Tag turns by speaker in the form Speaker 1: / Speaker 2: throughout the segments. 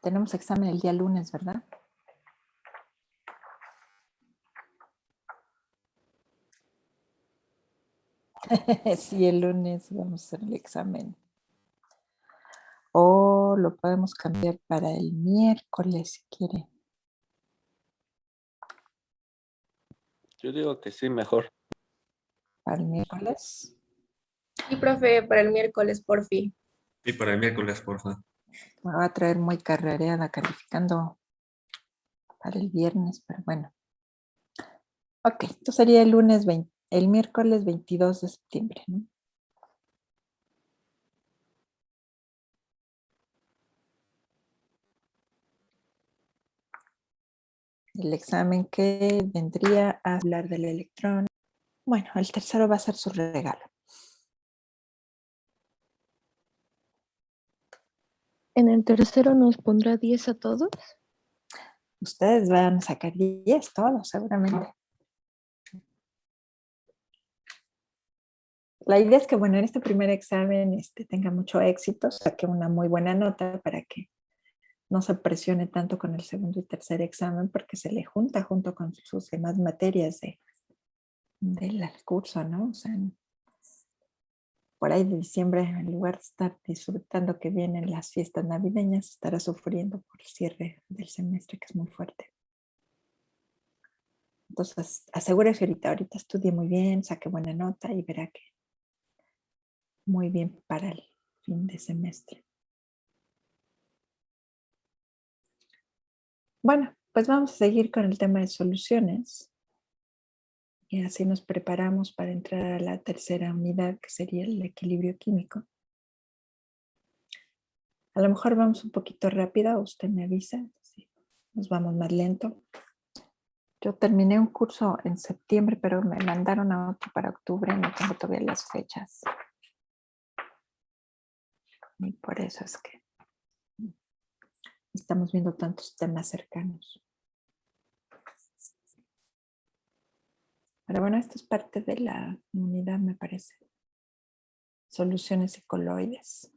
Speaker 1: Tenemos examen el día lunes, ¿verdad? Sí, el lunes vamos a hacer el examen. O lo podemos cambiar para el miércoles si quiere.
Speaker 2: Yo digo que sí, mejor.
Speaker 1: Para el miércoles.
Speaker 3: Sí, profe, para el miércoles, por fin.
Speaker 4: Sí, para el miércoles, por favor.
Speaker 1: Me va a traer muy carrereada calificando para el viernes, pero bueno. Ok, esto sería el lunes 20, el miércoles 22 de septiembre, ¿no? El examen que vendría a hablar del electrón. Bueno, el tercero va a ser su regalo.
Speaker 5: ¿En el tercero nos pondrá 10 a todos?
Speaker 1: Ustedes van a sacar 10 todos, seguramente. La idea es que, bueno, en este primer examen tenga mucho éxito, saque una muy buena nota para que no se presione tanto con el segundo y tercer examen porque se le junta junto con sus demás materias del curso, ¿no? O sea, por ahí de diciembre, en lugar de estar disfrutando que vienen las fiestas navideñas, estará sufriendo por el cierre del semestre, que es muy fuerte. Entonces, asegúrese ahorita estudie muy bien, saque buena nota y verá que muy bien para el fin de semestre. Bueno, pues vamos a seguir con el tema de soluciones. Y así nos preparamos para entrar a la tercera unidad, que sería el equilibrio químico. A lo mejor vamos un poquito rápido, usted me avisa si nos vamos más lento. Yo terminé un curso en septiembre, pero me mandaron a otro para octubre, no tengo todavía las fechas. Y por eso es que estamos viendo tantos temas cercanos. Pero bueno, esto es parte de la unidad, me parece. Soluciones coloides.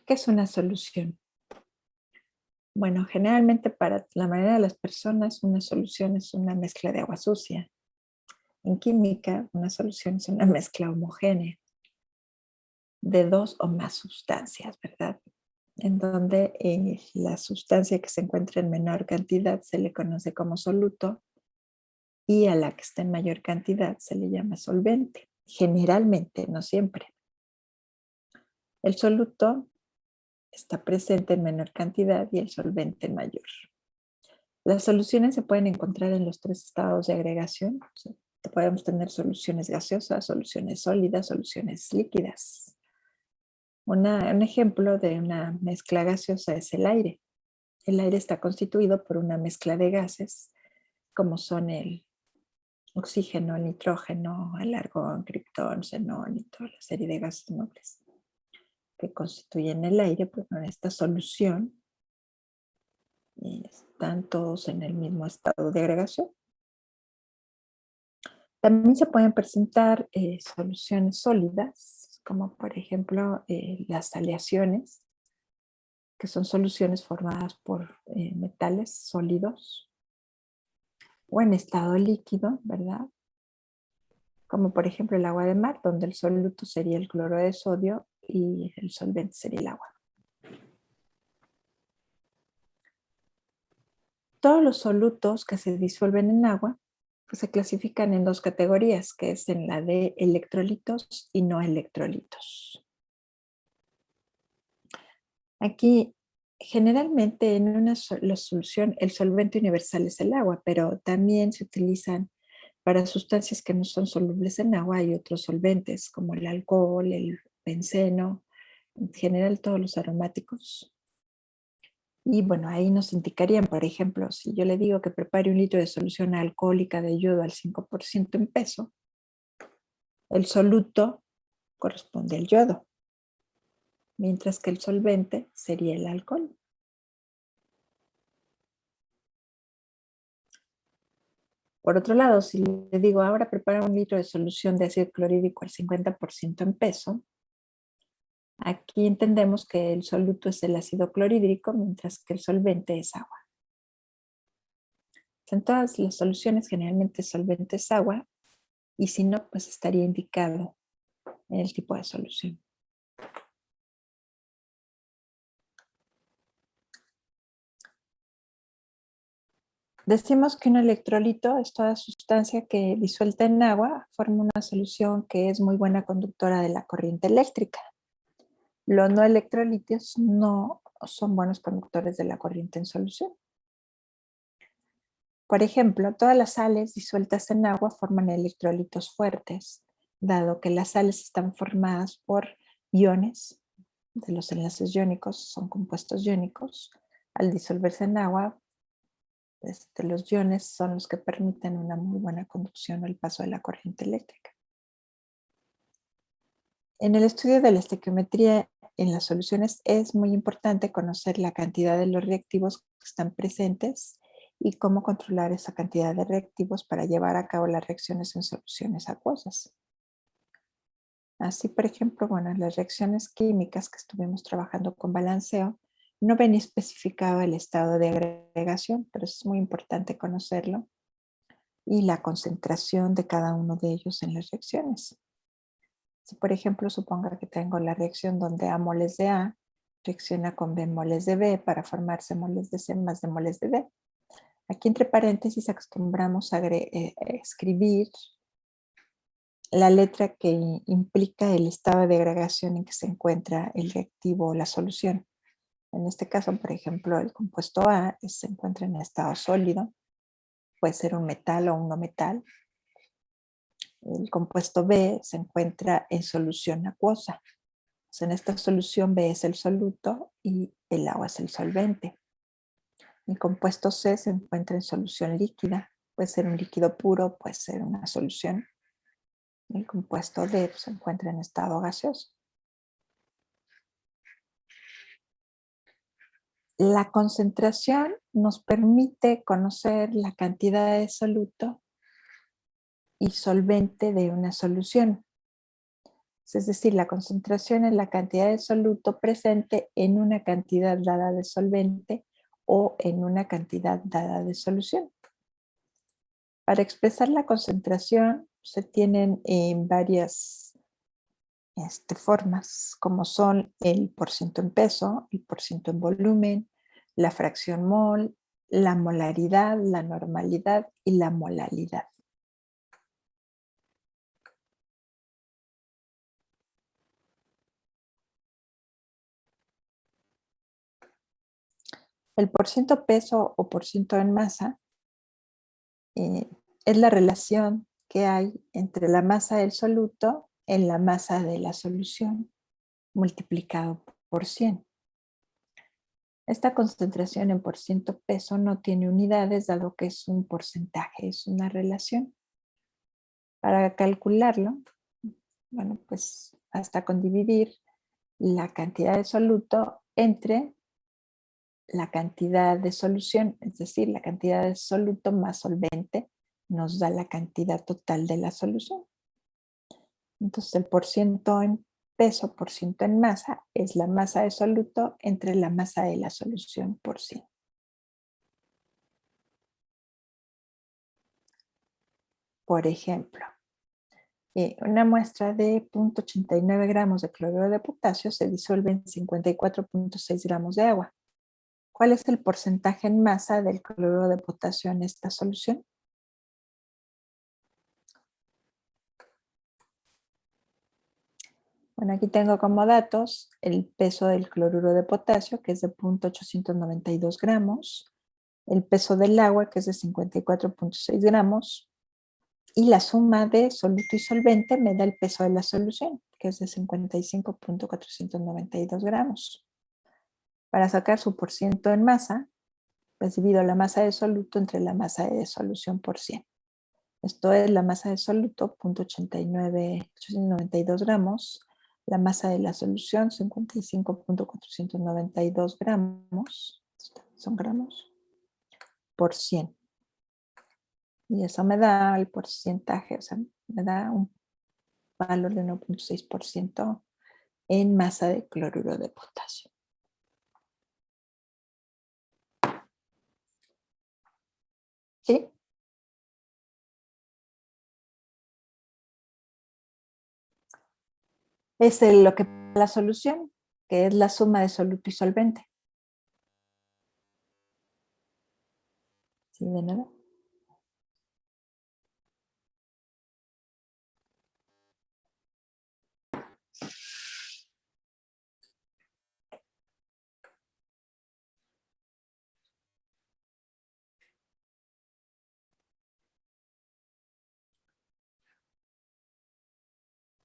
Speaker 1: ¿Qué es una solución? Bueno, generalmente para la mayoría de las personas una solución es una mezcla de agua sucia. En química, una solución es una mezcla homogénea de dos o más sustancias, ¿verdad? En donde la sustancia que se encuentra en menor cantidad se le conoce como soluto y a la que está en mayor cantidad se le llama solvente. Generalmente, no siempre. El soluto está presente en menor cantidad y el solvente en mayor. Las soluciones se pueden encontrar en los tres estados de agregación. O sea, podemos tener soluciones gaseosas, soluciones sólidas, soluciones líquidas. Un ejemplo de una mezcla gaseosa es el aire. El aire está constituido por una mezcla de gases, como son el oxígeno, el nitrógeno, el argón, kriptón, xenón y toda la serie de gases nobles que constituyen el aire. Pues en esta solución están todos en el mismo estado de agregación. También se pueden presentar soluciones sólidas, como por ejemplo las aleaciones, que son soluciones formadas por metales sólidos o en estado líquido, ¿verdad? Como por ejemplo el agua de mar, donde el soluto sería el cloro de sodio y el solvente sería el agua. Todos los solutos que se disuelven en agua pues se clasifican en dos categorías, que es en la de electrolitos y no electrolitos. Aquí, generalmente en una solución el solvente universal es el agua, pero también se utilizan para sustancias que no son solubles en agua. Hay otros solventes como el alcohol, el benceno, en general todos los aromáticos. Y bueno, ahí nos indicarían, por ejemplo, si yo le digo que prepare 1 litro de solución alcohólica de yodo al 5% en peso, el soluto corresponde al yodo, mientras que el solvente sería el alcohol. Por otro lado, si le digo ahora prepara 1 litro de solución de ácido clorhídrico al 50% en peso, Aquí entendemos que el soluto es el ácido clorhídrico, mientras que el solvente es agua. En todas las soluciones generalmente el solvente es agua, y si no, pues estaría indicado en el tipo de solución. Decimos que un electrolito es toda sustancia que disuelta en agua forma una solución que es muy buena conductora de la corriente eléctrica. Los no electrolitos no son buenos conductores de la corriente en solución. Por ejemplo, todas las sales disueltas en agua forman electrolitos fuertes, dado que las sales están formadas por iones de los enlaces iónicos, son compuestos iónicos. Al disolverse en agua, los iones son los que permiten una muy buena conducción o el paso de la corriente eléctrica. En el estudio de la estequiometría en las soluciones es muy importante conocer la cantidad de los reactivos que están presentes y cómo controlar esa cantidad de reactivos para llevar a cabo las reacciones en soluciones acuosas. Así, por ejemplo, las reacciones químicas que estuvimos trabajando con balanceo no venía especificado el estado de agregación, pero es muy importante conocerlo y la concentración de cada uno de ellos en las reacciones. Si, por ejemplo, suponga que tengo la reacción donde A moles de A reacciona con B moles de B para formar C moles de C más D moles de D. Aquí entre paréntesis acostumbramos a escribir la letra que implica el estado de agregación en que se encuentra el reactivo o la solución. En este caso, por ejemplo, el compuesto A se encuentra en estado sólido, puede ser un metal o un no metal. El compuesto B se encuentra en solución acuosa. Entonces, en esta solución B es el soluto y el agua es el solvente. El compuesto C se encuentra en solución líquida, puede ser un líquido puro, puede ser una solución. El compuesto D se encuentra en estado gaseoso. La concentración nos permite conocer la cantidad de soluto y solvente de una solución. Es decir, la concentración es la cantidad de soluto presente en una cantidad dada de solvente o en una cantidad dada de solución. Para expresar la concentración se tienen varias formas, como son el porciento en peso, el porciento en volumen, la fracción mol, la molaridad, la normalidad y la molalidad. El porciento peso o porciento en masa es la relación que hay entre la masa del soluto en la masa de la solución multiplicado por 100. Esta concentración en porciento peso no tiene unidades, dado que es un porcentaje, es una relación. Para calcularlo, pues basta con dividir la cantidad de soluto entre la cantidad de solución, es decir, la cantidad de soluto más solvente nos da la cantidad total de la solución. Entonces el porciento en peso, porciento en masa, es la masa de soluto entre la masa de la solución por 100. Por ejemplo, una muestra de 0.89 gramos de cloruro de potasio se disuelve en 54.6 gramos de agua. ¿Cuál es el porcentaje en masa del cloruro de potasio en esta solución? Aquí tengo como datos el peso del cloruro de potasio, que es de 0.892 gramos, el peso del agua, que es de 54.6 gramos, y la suma de soluto y solvente me da el peso de la solución, que es de 55.492 gramos. Para sacar su porciento en masa, pues divido la masa de soluto entre la masa de solución por 100. Esto es la masa de soluto, 0.892 gramos, la masa de la solución, 55.492 gramos, son gramos, por 100. Y eso me da el porcentaje, me da un valor de 1.6% en masa de cloruro de potasio. ¿Sí? Es lo que la solución, que es la suma de soluto y solvente. ¿Sí, de nada?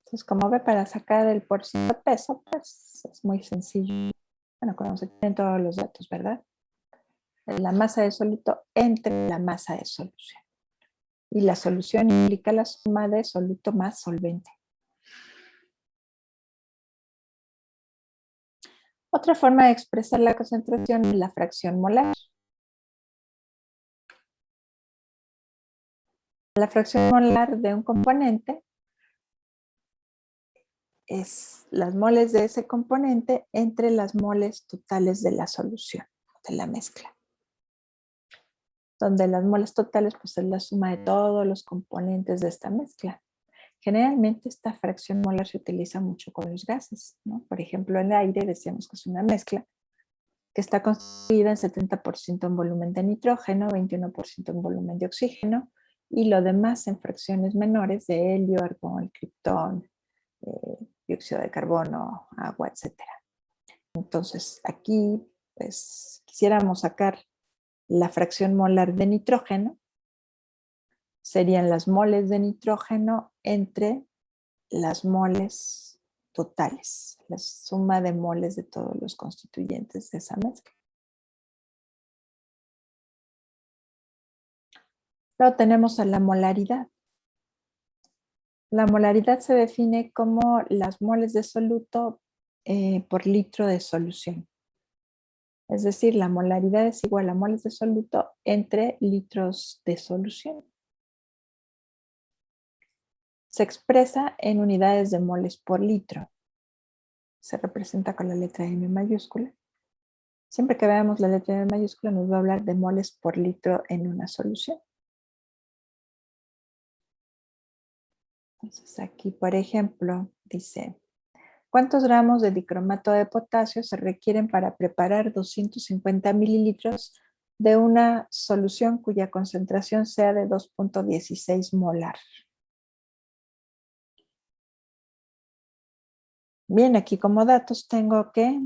Speaker 1: Entonces, como ve, para sacar el porcentaje de peso, pues es muy sencillo. Bueno, cuando se tienen todos los datos, ¿verdad? La masa de soluto entre la masa de solución. Y la solución implica la suma de soluto más solvente. Otra forma de expresar la concentración es la fracción molar. La fracción molar de un componente es las moles de ese componente entre las moles totales de la solución, de la mezcla. Donde las moles totales pues es la suma de todos los componentes de esta mezcla. Generalmente esta fracción molar se utiliza mucho con los gases, ¿no? Por ejemplo, el aire decíamos que es una mezcla que está constituida en 70% en volumen de nitrógeno, 21% en volumen de oxígeno y lo demás en fracciones menores de helio, argón, criptón, dióxido de carbono, agua, etc. Entonces aquí pues quisiéramos sacar la fracción molar de nitrógeno, serían las moles de nitrógeno entre las moles totales, la suma de moles de todos los constituyentes de esa mezcla. Luego tenemos a la molaridad. La molaridad se define como las moles de soluto por litro de solución. Es decir, la molaridad es igual a moles de soluto entre litros de solución. Se expresa en unidades de moles por litro. Se representa con la letra M mayúscula. Siempre que veamos la letra M mayúscula nos va a hablar de moles por litro en una solución. Entonces aquí, por ejemplo, dice, ¿cuántos gramos de dicromato de potasio se requieren para preparar 250 mililitros de una solución cuya concentración sea de 2.16 molar? Bien, aquí como datos tengo que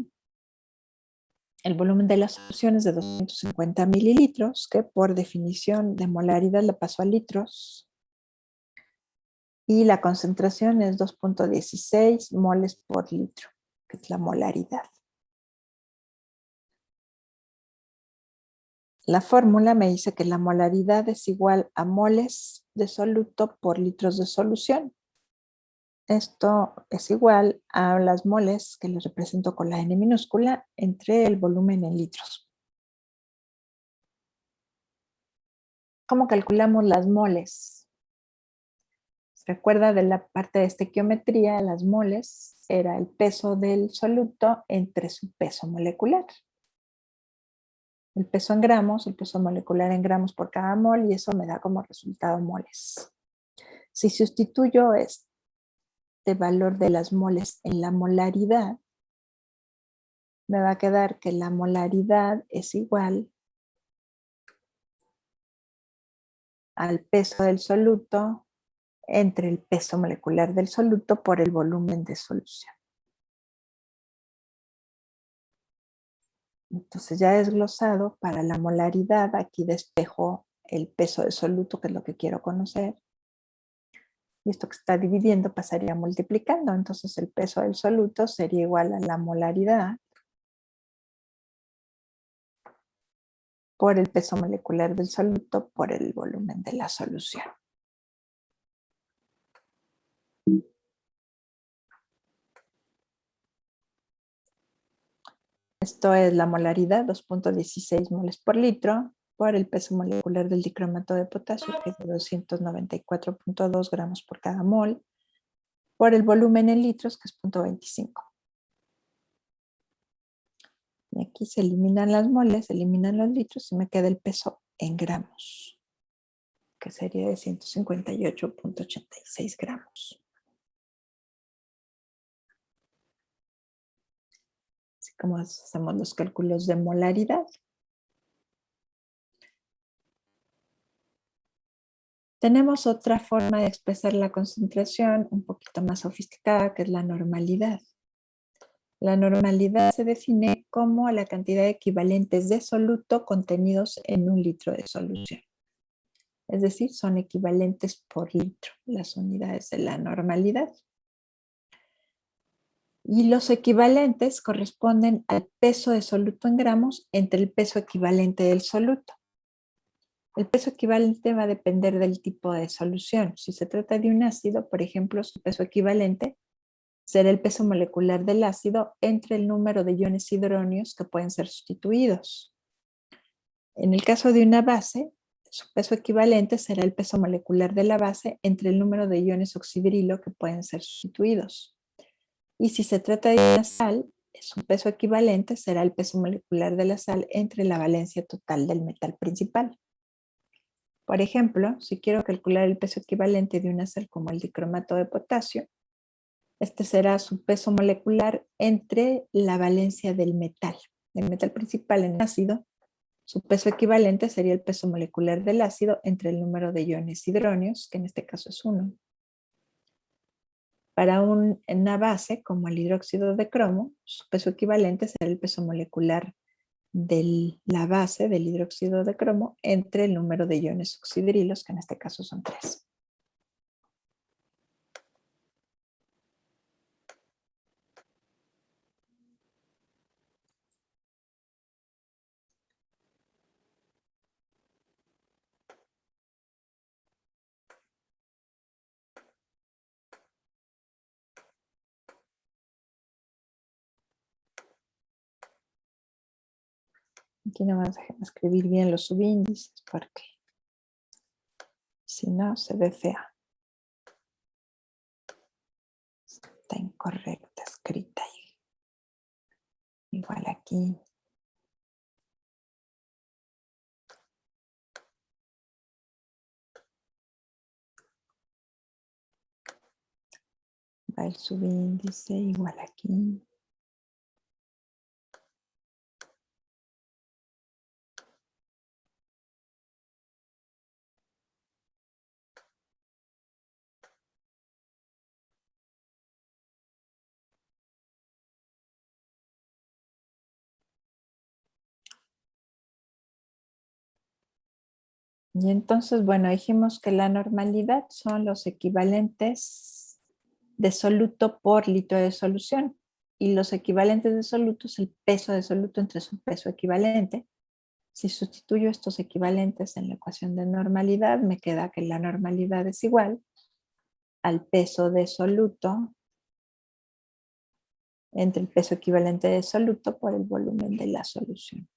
Speaker 1: el volumen de la solución es de 250 mililitros, que por definición de molaridad la paso a litros. Y la concentración es 2.16 moles por litro, que es la molaridad. La fórmula me dice que la molaridad es igual a moles de soluto por litros de solución. Esto es igual a las moles que les represento con la N minúscula entre el volumen en litros. ¿Cómo calculamos las moles? Recuerda de la parte de estequiometría, las moles era el peso del soluto entre su peso molecular. El peso en gramos, el peso molecular en gramos por cada mol, y eso me da como resultado moles. Si sustituyo este valor de las moles en la molaridad, me va a quedar que la molaridad es igual al peso del soluto entre el peso molecular del soluto por el volumen de solución. Entonces ya desglosado para la molaridad, aquí despejo el peso del soluto, que es lo que quiero conocer. Y esto que está dividiendo pasaría multiplicando. Entonces el peso del soluto sería igual a la molaridad por el peso molecular del soluto por el volumen de la solución. Esto es la molaridad, 2.16 moles por litro, por el peso molecular del dicromato de potasio, que es de 294.2 gramos por cada mol, por el volumen en litros, que es 0.25. Y aquí se eliminan las moles, se eliminan los litros y me queda el peso en gramos, que sería de 158.86 gramos. Así como hacemos los cálculos de molaridad. Tenemos otra forma de expresar la concentración un poquito más sofisticada, que es la normalidad. La normalidad se define como la cantidad de equivalentes de soluto contenidos en un litro de solución. Es decir, son equivalentes por litro, las unidades de la normalidad. Y los equivalentes corresponden al peso de soluto en gramos entre el peso equivalente del soluto. El peso equivalente va a depender del tipo de solución. Si se trata de un ácido, por ejemplo, su peso equivalente será el peso molecular del ácido entre el número de iones hidronios que pueden ser sustituidos. En el caso de una base, su peso equivalente será el peso molecular de la base entre el número de iones oxidrilo que pueden ser sustituidos. Y si se trata de una sal, su peso equivalente será el peso molecular de la sal entre la valencia total del metal principal. Por ejemplo, si quiero calcular el peso equivalente de una sal como el dicromato de potasio, este será su peso molecular entre la valencia del metal principal en el ácido. Su peso equivalente sería el peso molecular del ácido entre el número de iones hidronios, que en este caso es 1. Para una base, como el hidróxido de cromo, su peso equivalente será el peso molecular de la base del hidróxido de cromo entre el número de iones oxidrilos, que en este caso son 3. Aquí nomás déjenme escribir bien los subíndices porque si no se ve fea. Está incorrecta escrita ahí. Igual aquí. Va el subíndice, igual aquí. Y entonces, bueno, dijimos que la normalidad son los equivalentes de soluto por litro de solución. Y los equivalentes de soluto es el peso de soluto entre su peso equivalente. Si sustituyo estos equivalentes en la ecuación de normalidad, me queda que la normalidad es igual al peso de soluto entre el peso equivalente de soluto por el volumen de la solución.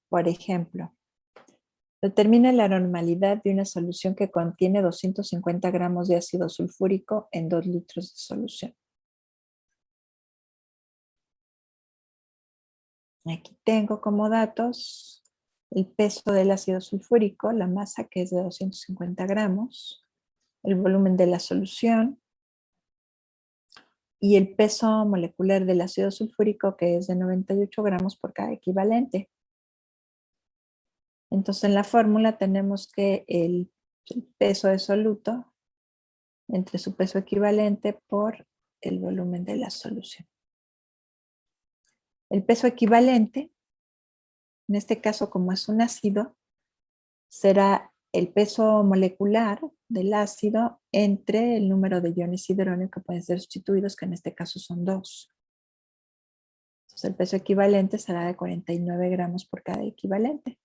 Speaker 1: Por ejemplo, determina la normalidad de una solución que contiene 250 gramos de ácido sulfúrico en 2 litros de solución. Aquí tengo como datos el peso del ácido sulfúrico, la masa que es de 250 gramos, el volumen de la solución y el peso molecular del ácido sulfúrico que es de 98 gramos por cada equivalente. Entonces en la fórmula tenemos que el peso de soluto entre su peso equivalente por el volumen de la solución. El peso equivalente, en este caso como es un ácido, será el peso molecular del ácido entre el número de iones hidróneo que pueden ser sustituidos, que en este caso son 2. Entonces el peso equivalente será de 49 gramos por cada equivalente.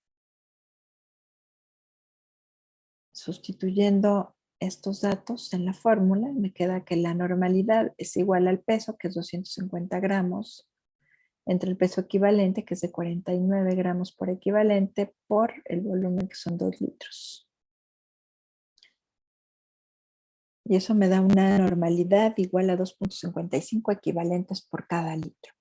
Speaker 1: Sustituyendo estos datos en la fórmula, me queda que la normalidad es igual al peso, que es 250 gramos, entre el peso equivalente, que es de 49 gramos por equivalente, por el volumen, que son 2 litros. Y eso me da una normalidad igual a 2.55 equivalentes por cada litro.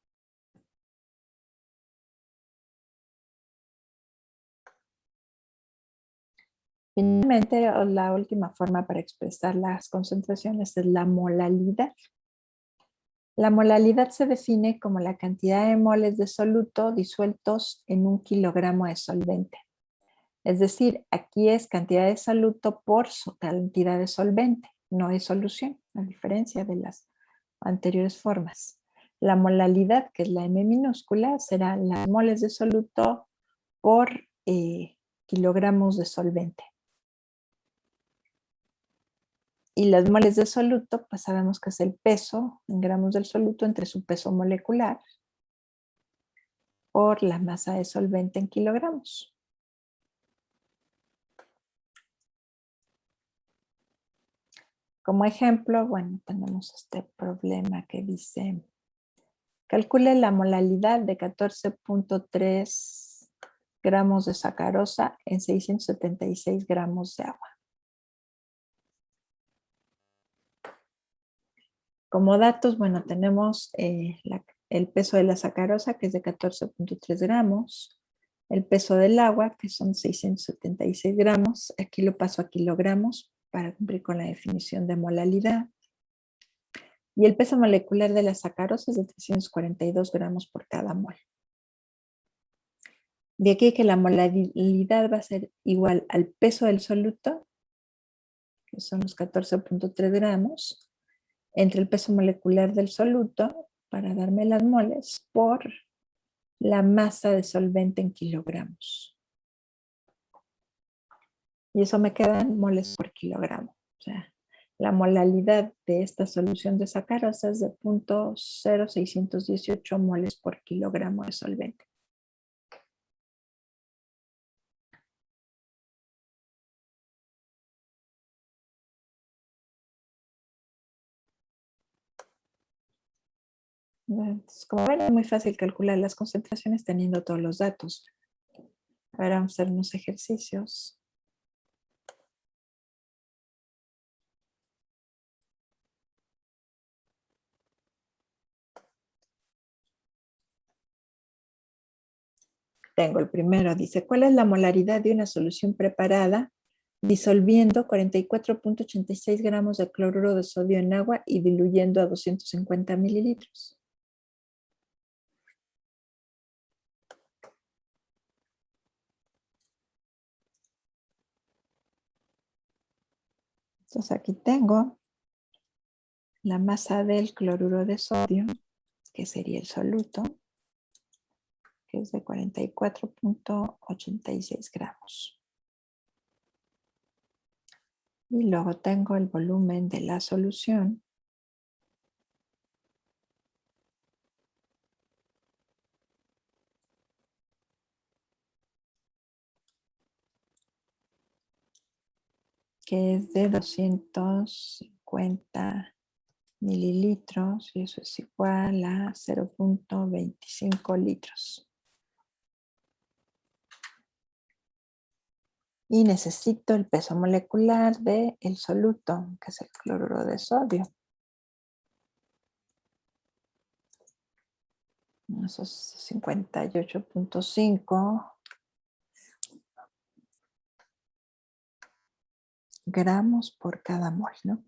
Speaker 1: Finalmente, la última forma para expresar las concentraciones es la molalidad. La molalidad se define como la cantidad de moles de soluto disueltos en 1 kilogramo de solvente. Es decir, aquí es cantidad de soluto por cantidad de solvente, no es solución, a diferencia de las anteriores formas. La molalidad, que es la M minúscula, será las moles de soluto por kilogramos de solvente. Y las moles de soluto, pues sabemos que es el peso en gramos del soluto entre su peso molecular por la masa de solvente en kilogramos. Como ejemplo, bueno, tenemos este problema que dice, calcule la molalidad de 14.3 gramos de sacarosa en 676 gramos de agua. Como datos, bueno, tenemos el peso de la sacarosa, que es de 14.3 gramos, el peso del agua, que son 676 gramos, aquí lo paso a kilogramos para cumplir con la definición de molalidad, y el peso molecular de la sacarosa es de 342 gramos por cada mol. De aquí que la molalidad va a ser igual al peso del soluto, que son los 14.3 gramos, entre el peso molecular del soluto, para darme las moles, por la masa de solvente en kilogramos. Y eso me quedan moles por kilogramo. O sea, la molalidad de esta solución de sacarosa es de 0.0618 moles por kilogramo de solvente. Entonces, como ven, es muy fácil calcular las concentraciones teniendo todos los datos. Ahora vamos a hacer unos ejercicios. Tengo el primero, dice, ¿cuál es la molaridad de una solución preparada disolviendo 44.86 gramos de cloruro de sodio en agua y diluyendo a 250 mililitros? Entonces aquí tengo la masa del cloruro de sodio, que sería el soluto, que es de 44.86 gramos. Y luego tengo el volumen de la solución, que es de 250 mililitros, y eso es igual a 0.25 litros. Y necesito el peso molecular del soluto, que es el cloruro de sodio. Eso es 58.5 gramos por cada mol, ¿no?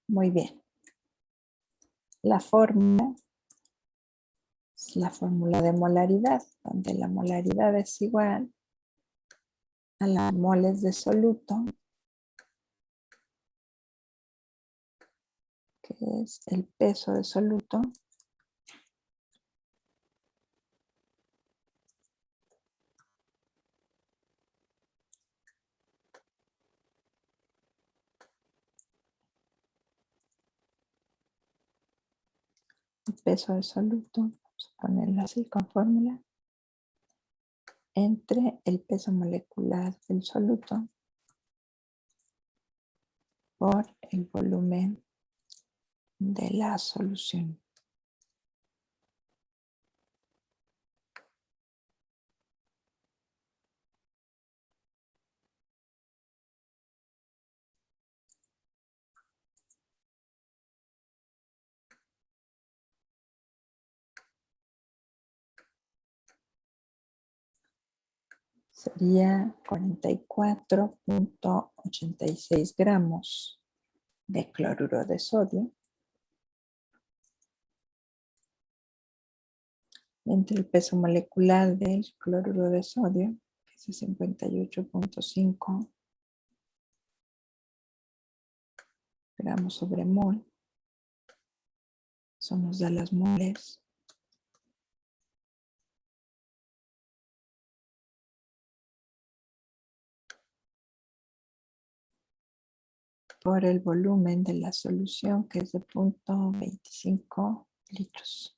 Speaker 1: Muy bien. La fórmula es la fórmula de molaridad, donde la molaridad es igual a las moles de soluto, que es el peso de soluto, el peso del soluto, vamos a ponerlo así con fórmula, entre el peso molecular del soluto por el volumen de la solución. sería 44.86 gramos de cloruro de sodio. Entre el peso molecular del cloruro de sodio, que es 58.5 gramos sobre mol. Eso nos da las moles. Por el volumen de la solución, que es de 0.25 litros.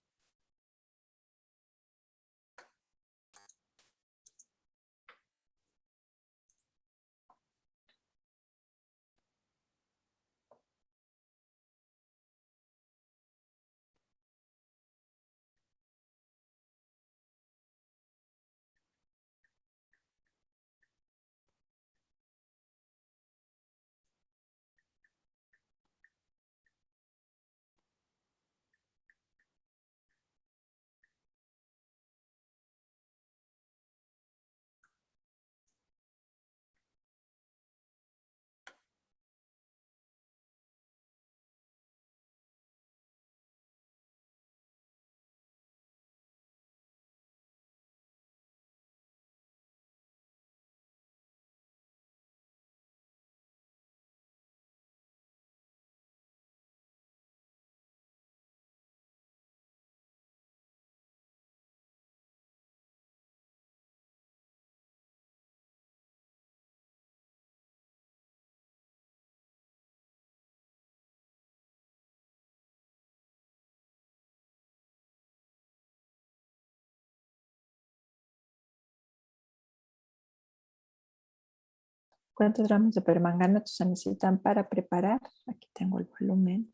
Speaker 1: ¿Cuántos gramos de permanganato se necesitan para preparar? Aquí tengo el volumen,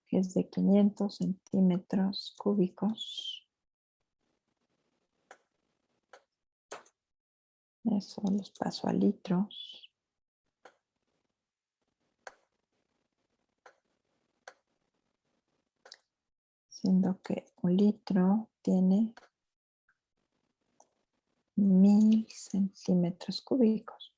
Speaker 1: que es de 500 centímetros cúbicos. Eso los paso a litros. Siendo que un litro tiene 1000 centímetros cúbicos.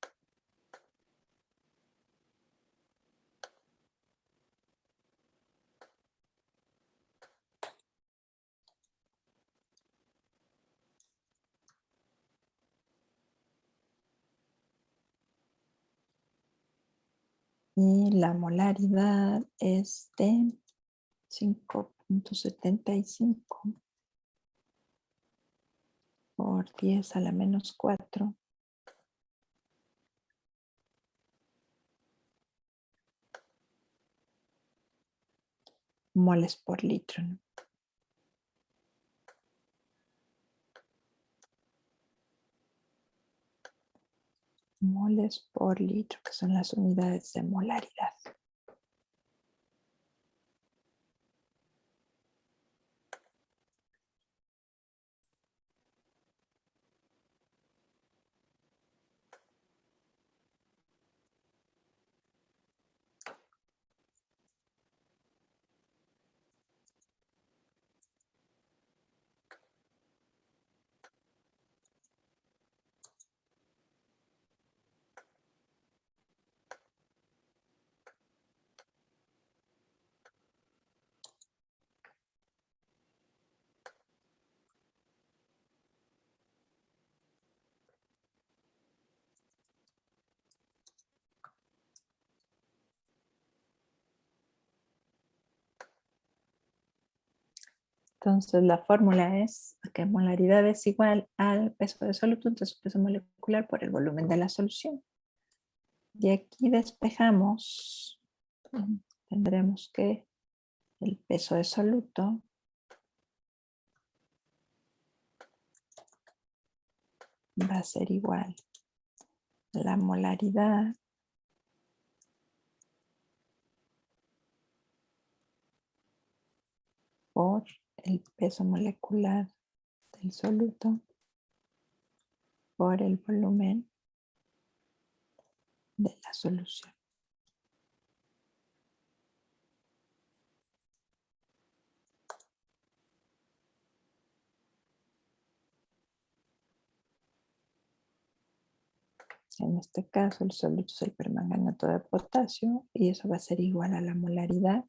Speaker 1: Y la molaridad es de 5.75 por 10 a la menos 4 moles por litro, ¿no? Moles por litro, que son las unidades de molaridad. Entonces la fórmula es que molaridad es igual al peso de soluto entre su peso molecular por el volumen de la solución. Y aquí despejamos, tendremos que el peso de soluto va a ser igual a la molaridad por el peso molecular del soluto por el volumen de la solución. En este caso, el soluto es el permanganato de potasio y eso va a ser igual a la molaridad,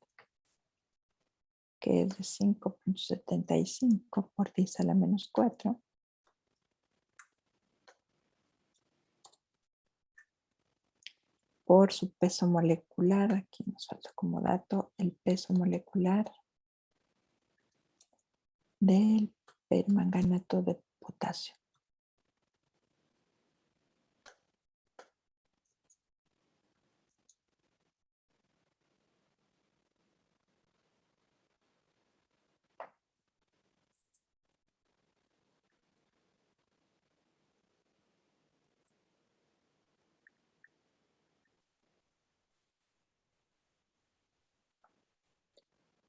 Speaker 1: que es de 5,75 por 10 a la menos 4. Por su peso molecular, aquí nos falta como dato el peso molecular del permanganato de potasio.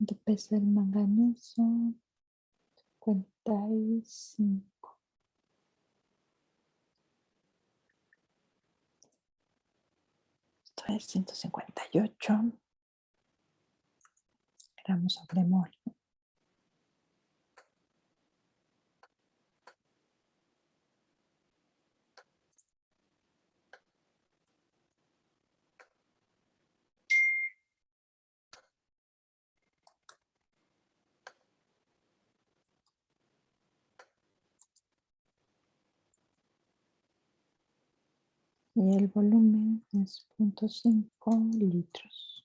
Speaker 1: ¿Cuánto pesa el manganeso? 55. Esto es 158 gramos sobre mol. Y el volumen es 0,5 litros.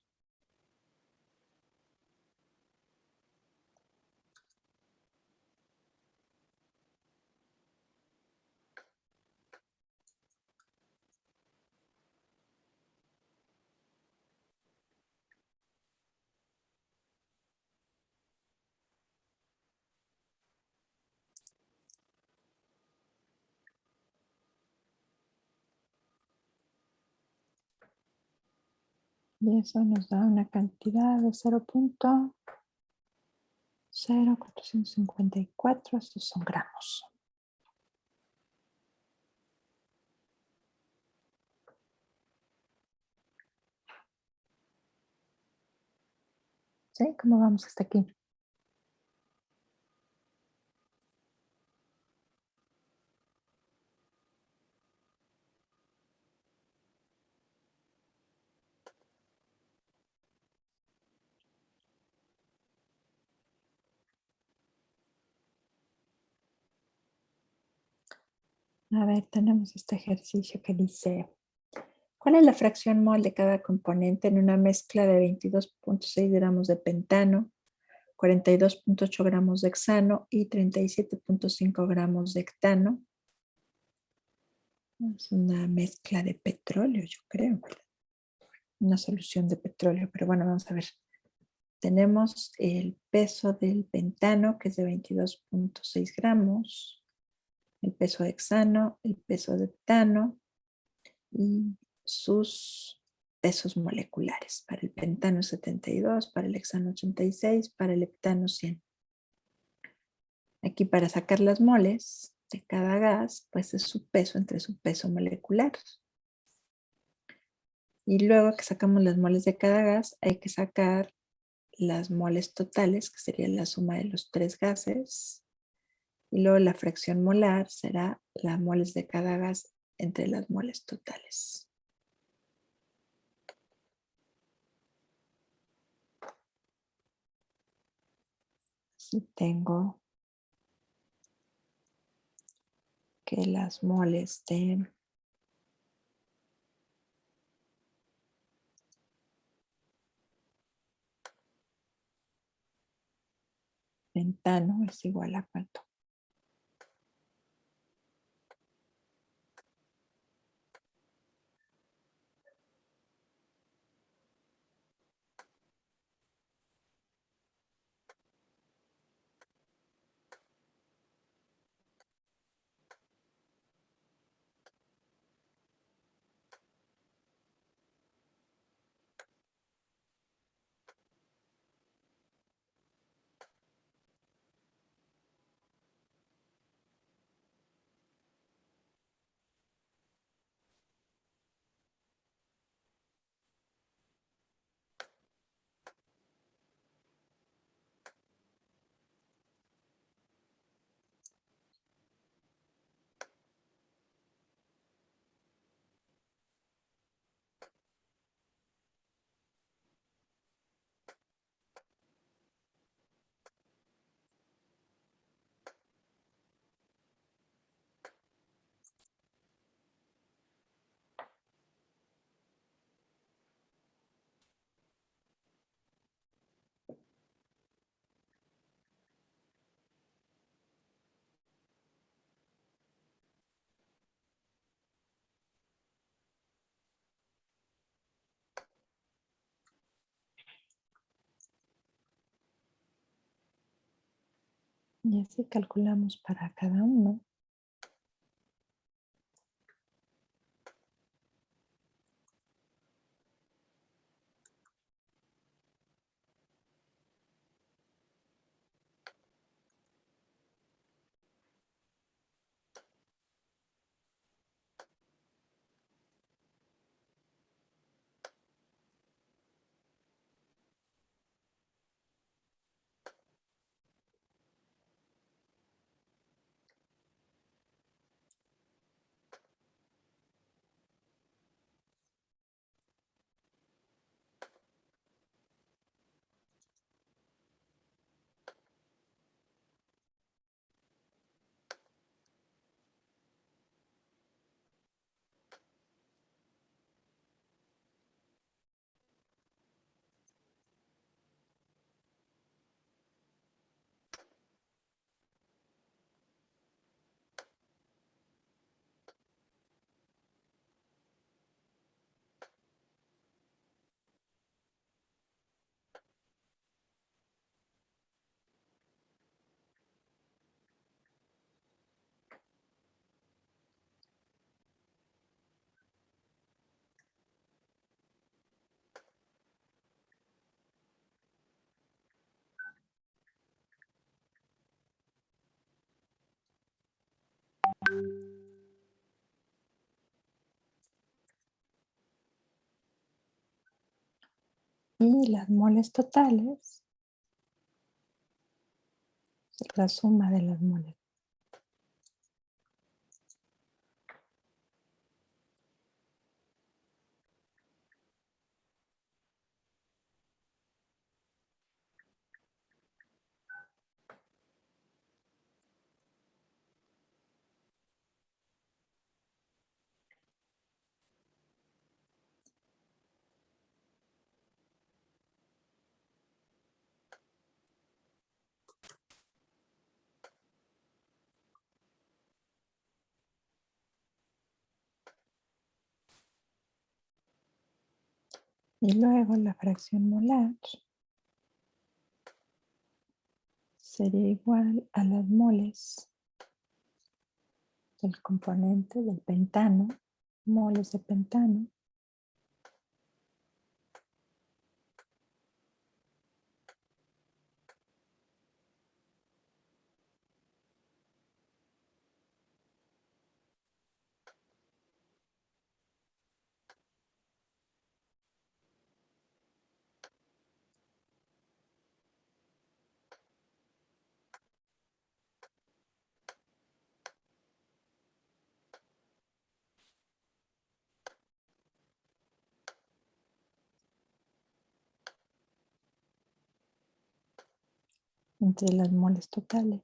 Speaker 1: Y eso nos da una cantidad de 0,0454. Estos son gramos. ¿Sí? ¿Cómo vamos hasta aquí? A ver, tenemos este ejercicio que dice, ¿cuál es la fracción mol de cada componente en una mezcla de 22,6 gramos de pentano, 42,8 gramos de hexano y 37,5 gramos de hectano? Es una mezcla de petróleo, yo creo. Una solución de petróleo, pero bueno, vamos a ver. Tenemos el peso del pentano, que es de 22,6 gramos, el peso de hexano, el peso de heptano y sus pesos moleculares. Para el pentano 72, para el hexano 86, para el heptano 100. Aquí para sacar las moles de cada gas, pues es su peso entre su peso molecular. Y luego que sacamos las moles de cada gas, hay que sacar las moles totales, que sería la suma de los tres gases. Y luego la fracción molar será las moles de cada gas entre las moles totales. Así tengo que las moles de pentano es igual a cuánto. Y así calculamos para cada uno. Y las moles totales, la suma de las moles. Y luego la fracción molar sería igual a las moles del componente del pentano, moles de pentano, entre las moles totales.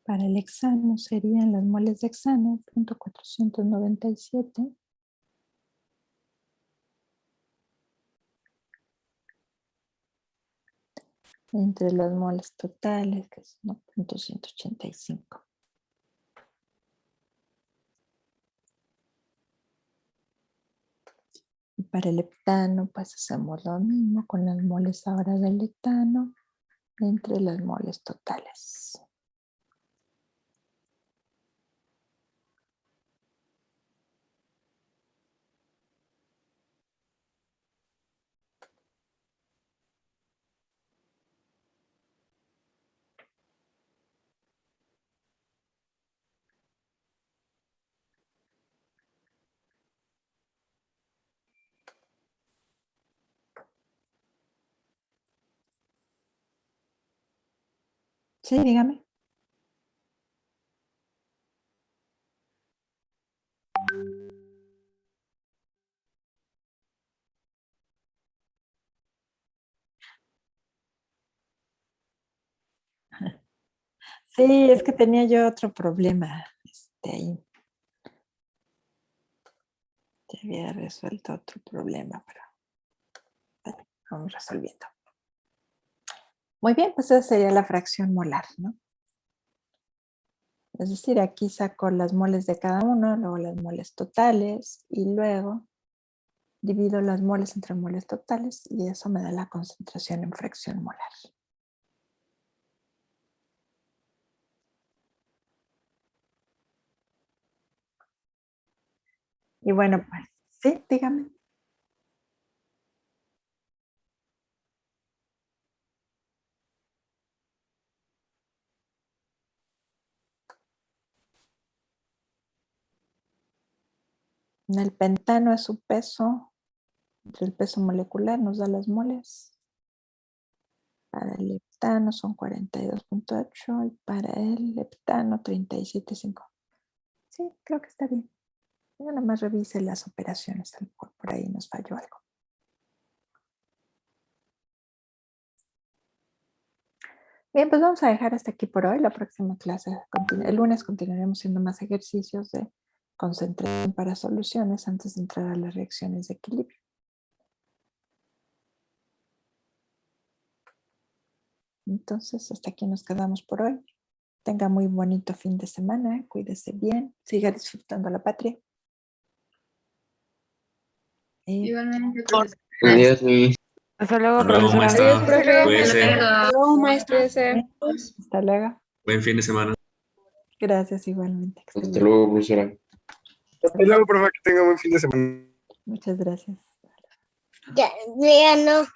Speaker 1: Para el hexano serían las moles de hexano, 0.497. Entre las moles totales, que es 1.185. Y para el heptano, pues hacemos lo mismo con las moles ahora del heptano entre las moles totales. Sí, dígame. Sí, es que tenía yo otro problema. Ahí. Ya había resuelto otro problema, pero bueno, vamos resolviendo. Muy bien, pues esa sería la fracción molar, ¿no? Es decir, aquí saco las moles de cada uno, luego las moles totales y luego divido las moles entre moles totales y eso me da la concentración en fracción molar. Y bueno, pues, sí, dígame. El pentano es su peso, el peso molecular nos da las moles. Para el heptano son 42.8 y para el heptano 37.5. Sí, creo que está bien. Yo nada más revise las operaciones, a lo mejor por ahí nos falló algo. Bien, pues vamos a dejar hasta aquí por hoy. La próxima clase, el lunes continuaremos haciendo más ejercicios de concentración para soluciones antes de entrar a las reacciones de equilibrio. Entonces, hasta aquí nos quedamos por hoy. Tenga muy bonito fin de semana, cuídese bien, siga disfrutando la patria.
Speaker 3: Igualmente,
Speaker 6: Adiós, mi.
Speaker 5: Hasta luego,
Speaker 4: Hasta luego,
Speaker 5: profesora.
Speaker 4: maestra.
Speaker 3: Adiós, profe.
Speaker 4: Cuídese.
Speaker 3: Hasta luego, maestra.
Speaker 1: Hasta luego.
Speaker 4: Buen fin de semana.
Speaker 1: Gracias igualmente. Que esté
Speaker 6: Hasta
Speaker 1: bien.
Speaker 6: luego, profesora.
Speaker 7: Hasta luego, profe, que tenga buen fin de semana.
Speaker 1: Muchas gracias.
Speaker 8: Ya no.